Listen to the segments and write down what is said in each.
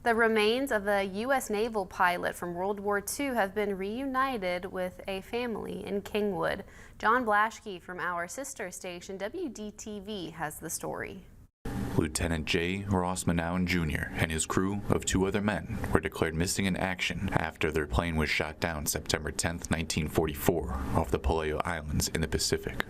The remains of a U.S. Naval pilot from World War II have been reunited with a family in Kingwood. John Blaschke from our sister station WDTV has the story. Lieutenant J. Ross Manown Jr. and his crew of 2 other men were declared missing in action after their plane was shot down September 10, 1944, off the Palayo Islands in the Pacific.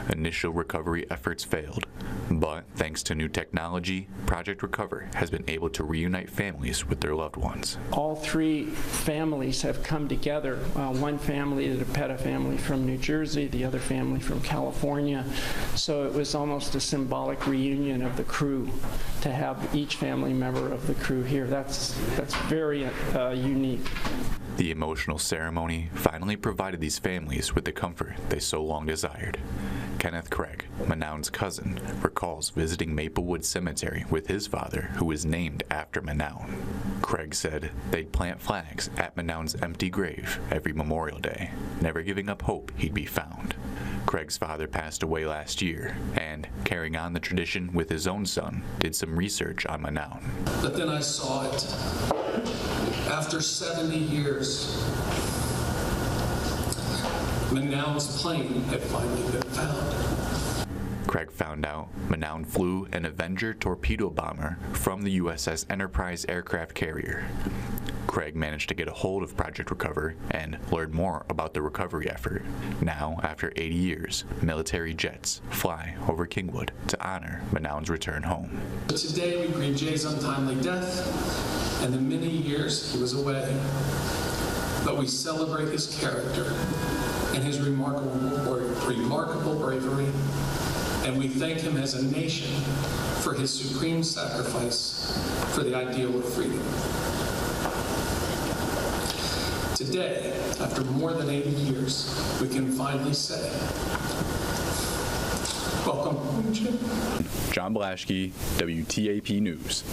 Initial recovery efforts failed, but thanks to new technology, Project Recover has been able to reunite families with their loved ones. All 3 families have come together. One family, the Petta family from New Jersey, the other family from California. So it was almost a symbolic reunion of the crew to have each family member of the crew here. That's very unique. The emotional ceremony finally provided these families with the comfort they so long desired. Kenneth Craig, Manown's cousin, recalls visiting Maplewood Cemetery with his father, who was named after Manown. Craig said they'd plant flags at Manown's empty grave every Memorial Day, never giving up hope he'd be found. Craig's father passed away last year, and, carrying on the tradition with his own son, did some research on Manown. But then I saw it. After 70 years, Manown's plane had finally been found. Craig found out Manown flew an Avenger torpedo bomber from the USS Enterprise aircraft carrier. Craig managed to get a hold of Project Recover and learn more about the recovery effort. Now, after 80 years, military jets fly over Kingwood to honor Manown's return home. Today we grieve Jay's untimely death and the many years he was away. But we celebrate his character and his remarkable bravery, and we thank him as a nation for his supreme sacrifice for the ideal of freedom. Today, after more than 80 years, we can finally say, welcome home, Jim. John Blaschke, WTAP News.